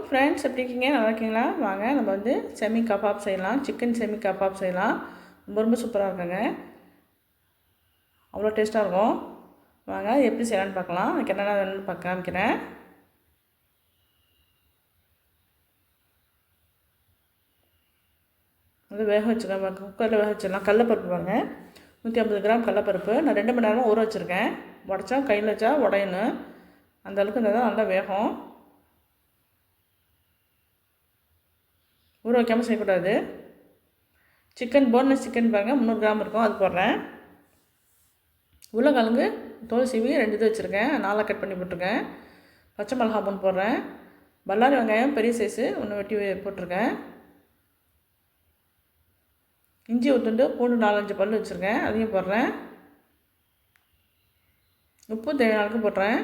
Friends, எப்படி இருக்கீங்க? நல்லா இருக்கீங்களா? வாங்க நம்ம வந்து செமி கபாப் செய்யலாம். சிக்கன் செமி கபாப் செய்யலாம். ரொம்ப ரொம்ப சூப்பராக இருக்குங்க. அவ்வளோ டேஸ்ட்டாக இருக்கும். வாங்க அது எப்படி செய்யலான்னு பார்க்கலாம். அதுக்கு என்னென்ன வேணும்னு காமிக்கிறேன். அது வேக வச்சுக்கலாம். குக்கரில் வேக வச்சிடலாம். கடலப்பருப்பு பாருங்கள், 150 கிராம் கடலப்பருப்பு. நான் 2 மணி நேரம் ஊற வச்சுருக்கேன். உடச்சா கையில் வச்சா உடையணும். அந்தளவுக்கு இருந்தால் தான் நல்லா வேகும். ஊற வைக்காமல் செய்யக்கூடாது. சிக்கன் போன்லெஸ் சிக்கன் பாருங்கள், 300 கிராம் இருக்கும். அது போடுறேன். உருளைக்கிழங்கு தோல் சீவி 2 இது வச்சுருக்கேன், 4 கட் பண்ணி போட்டிருக்கேன். பச்சை மிளகா 3 போடுறேன். பல்லாரி வெங்காயம் பெரிய சைஸு 1 வெட்டி போட்டிருக்கேன். இஞ்சி ஒரு துண்டு, பூண்டு 4-5 பல் வச்சுருக்கேன், அதையும் போடுறேன். உப்பு தேவையான அளவுக்கு போடுறேன்.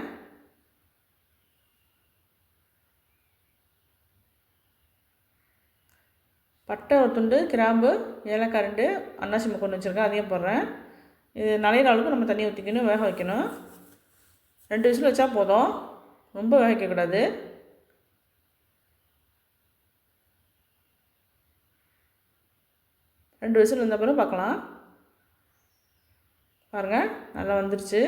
பட்டை ஒரு துண்டு, கிராம்பு, ஏலக்காய் 2, அன்னாசி முக்கு 1 வச்சுருக்கேன், அதையும் போடுறேன். இது நனையிற அளவுக்கு நம்ம தண்ணி ஊற்றிக்கணும், வேக வைக்கணும். 2 விசில் வச்சா போதும், ரொம்ப வேக வைக்கக்கூடாது. ரெண்டு விசில் வந்த பிறகு பார்க்கலாம். பாருங்கள், நல்லா வந்துருச்சு.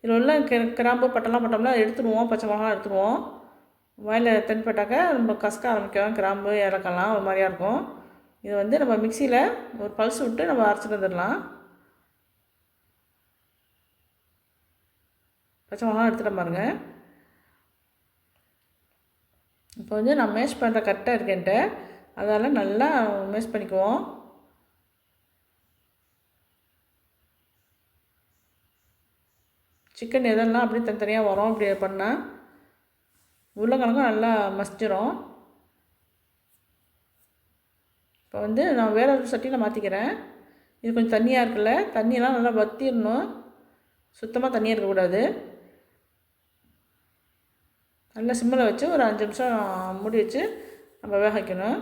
இதில் உள்ள கிராம்பு பட்டெல்லாம் போட்டோம்னா எடுத்துடுவோம், பச்சை மிளகாலாம் எடுத்துடுவோம். வாயில் தென்பட்டாக்க நம்ம கசக்க ஆரம்பிக்கும். கிராம்பு ஏலக்காய்லாம் ஒரு மாதிரியாக இருக்கும். இது வந்து நம்ம மிக்சியில் ஒரு பல்ஸ் விட்டு நம்ம அரைச்சிட்டு வந்துடலாம். பச்சை மிளகா எடுத்துகிட்ட பாருங்கள். இப்போ வந்து நான் மேஷ் பண்ணுற கரெக்டாக இருக்கேன்ட்டு, அதால் நல்லா மேஷ் பண்ணிக்குவோம். சிக்கன் எதெல்லாம் அப்படியே தனித்தனியாக வரும். அப்படி பண்ணால் உருளைக்கிழங்கும் நல்லா மசிச்சிடும். இப்போ வந்து நான் வேறு ஒரு சட்டியில் மாற்றிக்கிறேன். இது கொஞ்சம் தண்ணியாக இருக்குல்ல, தண்ணியெல்லாம் நல்லா வற்றிடணும். சுத்தமாக தண்ணியாக இருக்கக்கூடாது. நல்லா சிம்மில் வச்சு ஒரு 5 நிமிஷம் மூடி வச்சு நம்ம வேக வைக்கணும்.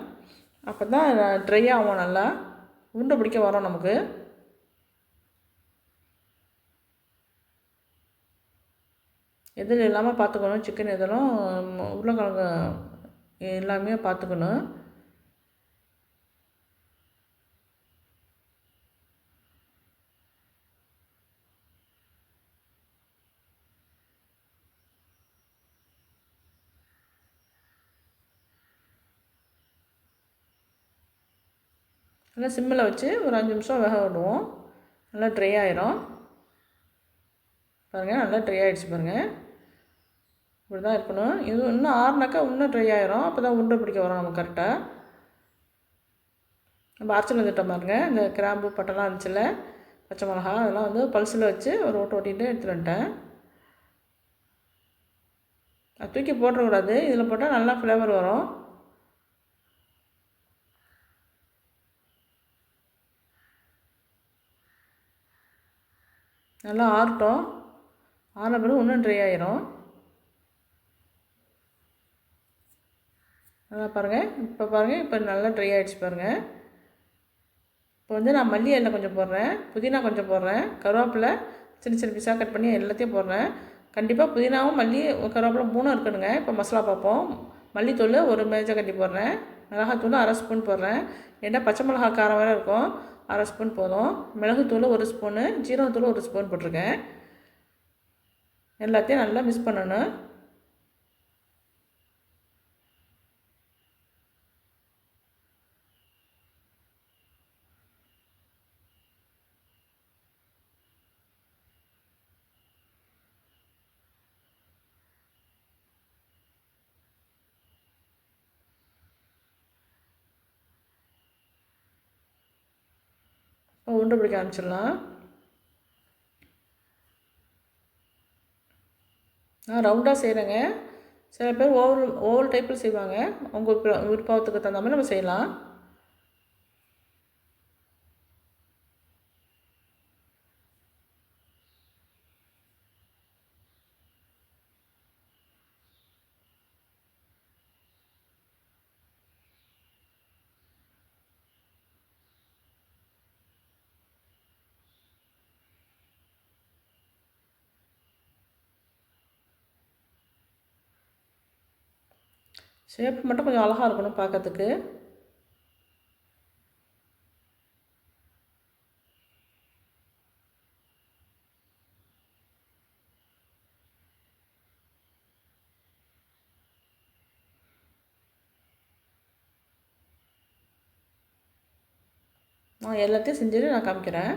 அப்போ தான் ட்ரை ஆகும், நல்லா உருண்டை பிடிக்க வரும் நமக்கு. எதில் இல்லாமல் பார்த்துக்கணும். சிக்கன் எதிலும் உருளைக்கிழங்கு எல்லாமே பார்த்துக்கணும். நல்லா சிம்மில் வச்சு ஒரு 5 நிமிஷம் வேக விடுவோம். நல்லா ட்ரை ஆயிரும். பாருங்கள், நல்லா ட்ரை ஆகிடுச்சு பாருங்கள். இப்படி தான் இருக்கணும். இது இன்னும் ஆறுனாக்கா இன்னும் ட்ரை ஆயிரும். அப்போ தான் உருண்டை பிடிக்க வரும் நமக்கு கரெக்டாக. நம்ம அரைச்சிட்டு வந்துட்டோம் பாருங்கள். இந்த கிராம்பு பட்டெல்லாம் இருந்துச்சுல்ல, பச்சை மிளகா, அதெல்லாம் வந்து பல்ஸில் வச்சு ஒரு ஓட்டிட்டு எடுத்துகிட்டு வந்துட்டேன். அது தூக்கி போட்டுறக்கூடாது. இதில் போட்டால் நல்லா ஃப்ளேவர் வரும். நல்லா ஆறட்டும். ஆறின பிறகு இன்னும் ட்ரை ஆயிரும். நல்லா பாருங்கள். இப்போ பாருங்கள், இப்போ நல்லா ட்ரை ஆகிடுச்சு பாருங்கள். இப்போ வந்து நான் மல்லி இலை கொஞ்சம் போடுறேன், புதினா கொஞ்சம் போடுறேன், கருவேப்பிலை சின்ன சின்ன பீஸாக கட் பண்ணி எல்லாத்தையும் போடுறேன். கண்டிப்பாக புதினாவும் மல்லி கருவேப்பிலை 3 இருக்கணுங்க. இப்போ மசாலா பார்ப்போம். மல்லித்தூள் ஒரு மேஜை கட்டி போடுறேன். மிளகாத்தூள் 1/2 ஸ்பூன் போடுறேன். ஏன்னா பச்சை மிளகா காரம் வேறு இருக்கும். 1/2 ஸ்பூன் போதும். மிளகுத்தூள் 1 ஸ்பூனு, ஜீரகத்தூள் 1 ஸ்பூன் போட்டிருக்கேன். எல்லாத்தையும் நல்லா மிக்ஸ் பண்ணணும். உருண்டை பிடிக்க ஆரம்பிச்சிடலாம். நான் ரவுண்டாக செய்கிறேங்க. சில பேர் ஓவல் டைப்பில் செய்வாங்க. உங்கள் விருப்பத்துக்கு தகுந்த மாதிரி நம்ம செய்யலாம். ஷேப் மட்டும் கொஞ்சம் அழகாக இருக்கணும் பார்க்கறதுக்கு. நான் எல்லாத்தையும் செஞ்சுட்டு நான் காமிக்கிறேன்.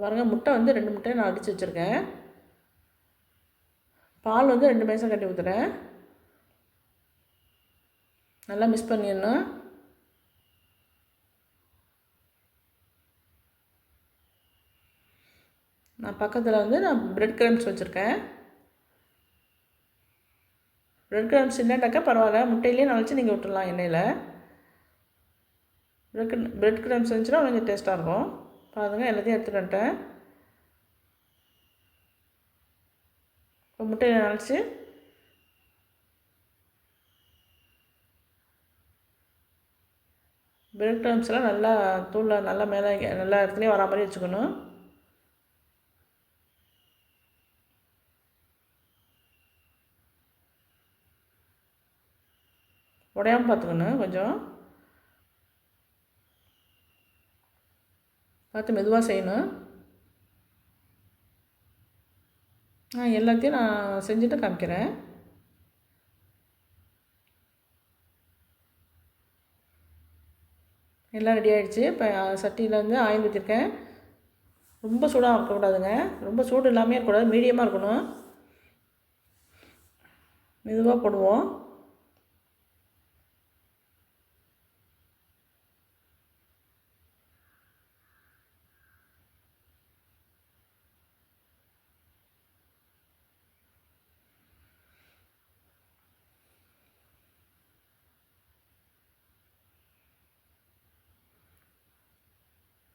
பாருங்கள், முட்டை வந்து 2 முட்டையை நான் அடித்து வச்சுருக்கேன். பால் வந்து 2 மேசம் கட்டி ஊற்றுறேன். நல்லா மிக்ஸ் பண்ணிடணும். நான் பக்கத்தில் வந்து நான் பிரெட் கிரம்ஸ் வச்சுருக்கேன். பிரெட் கிரம்ஸ் இல்லைனாக்கா பரவாயில்ல, முட்டையிலேயே நனைச்சி நீங்கள் விட்டுடலாம் எண்ணெயில். பிரெட் கிரம்ஸ் இருந்துச்சுன்னா கொஞ்சம் டேஸ்ட்டாக இருக்கும். பாருங்கள், எல்லாத்தையும் எடுத்துகிட்டு வந்துட்டேன். இப்போ முட்டையை நனைச்சி பிரெட் கிரம்ஸ்லாம் நல்லா தூளில் நல்லா மேலே எல்லா இடத்துலையும் வரா மாதிரி வச்சுக்கணும். உடையாமல் பார்த்துக்கணும். கொஞ்சம் பார்த்து மெதுவாக செய்யணும். எல்லாத்தையும் நான் செஞ்சுட்டு காமிக்கிறேன். எல்லாம் ரெடி ஆகிடுச்சு. இப்போ சட்டியில் வந்து ஆயில் ஊற்றிருக்கேன். ரொம்ப சூடாக இருக்கக்கூடாதுங்க, ரொம்ப சூடு இல்லாமல் இருக்கக்கூடாது, மீடியமாக இருக்கணும். மெதுவாக போடுவோம்.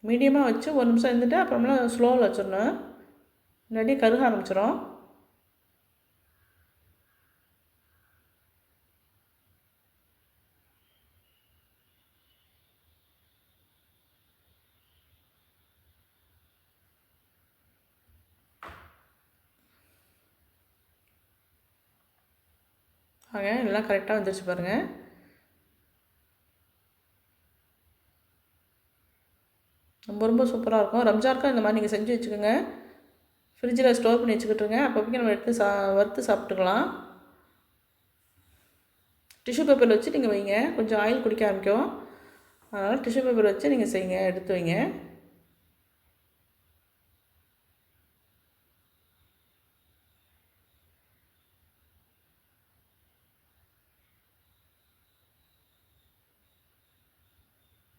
மீடியமாக வச்சு 1 நிமிஷம் இருந்துட்டு அப்புறமெல்லாம் ஸ்லோவில் வச்சிடணும், இல்லாட்டி கருக ஆரம்பிச்சிடும். எல்லாம் கரெக்டாக வந்துருச்சு பாருங்கள். ரொம்ப சூப்பராக இருக்கும். ரம்ஜானுக்கும் இந்த மாதிரி நீங்கள் செஞ்சு வச்சுக்கோங்க. ஃப்ரிட்ஜில் ஸ்டோர் பண்ணி வச்சுக்கிட்டுருங்க. அப்போதைக்கு நம்ம எடுத்து வறுத்து சாப்பிட்டுக்கலாம். டிஷ்யூ பேப்பரில் வச்சு நீங்கள் வைங்க, கொஞ்சம் ஆயில் குடிக்க ஆரம்பிக்கும். அதனால் டிஷ்யூ பேப்பர் வச்சு நீங்கள் செய்யுங்க, எடுத்து வைங்க.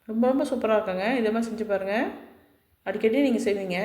ரொம்ப சூப்பராக இருக்குங்க. இதே மாதிரி செஞ்சு பாருங்கள், அடிக்கடி நீங்கள் செய்வீங்க.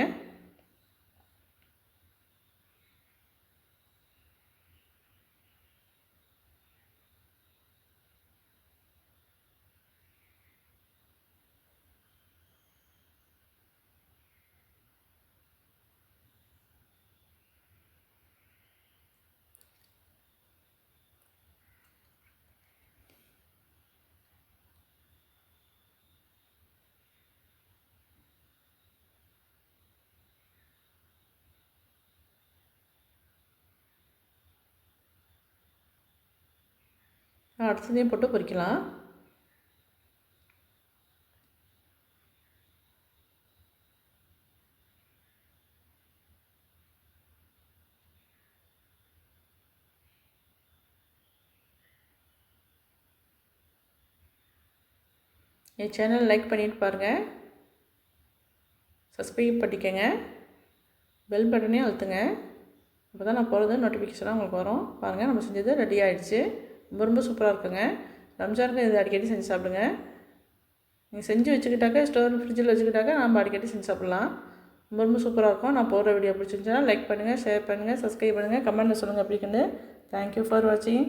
அடுத்ததையும் போட்டு பொரிக்கலாம். என் சேனல் லைக் பண்ணிட்டு பாருங்கள், சப்ஸ்கிரைப் பண்ணிக்கங்க, பெல் பட்டனையும் அழுத்துங்க. அப்போ தான் நான் போகிறது நோட்டிஃபிகேஷனாக உங்களுக்கு வரும். பாருங்கள், நம்ம செஞ்சது ரெடி ஆகிடுச்சு. ரொம்ப சூப்பராக இருக்குங்க. ரம்ஜானுக்கு இது அடிக்கடி செஞ்சு சாப்பிடுங்க. நீங்கள் செஞ்சு வச்சுக்கிட்டாக்க ஃப்ரிட்ஜில் வச்சுக்கிட்டாக்க நம்ம அடிக்கடி செஞ்சு சாப்பிட்லாம். ரொம்ப சூப்பராக இருக்கும். நான் போடுற வீடியோ பிடிச்சிருந்துச்சுன்னா லைக் பண்ணுங்கள், ஷேர் பண்ணுங்கள், சப்ஸ்கிரைப் பண்ணுங்கள், கமெண்ட்டில் சொல்லுங்கள் அப்படிங்குன்னு. தேங்க்யூ ஃபார் வாட்சிங்.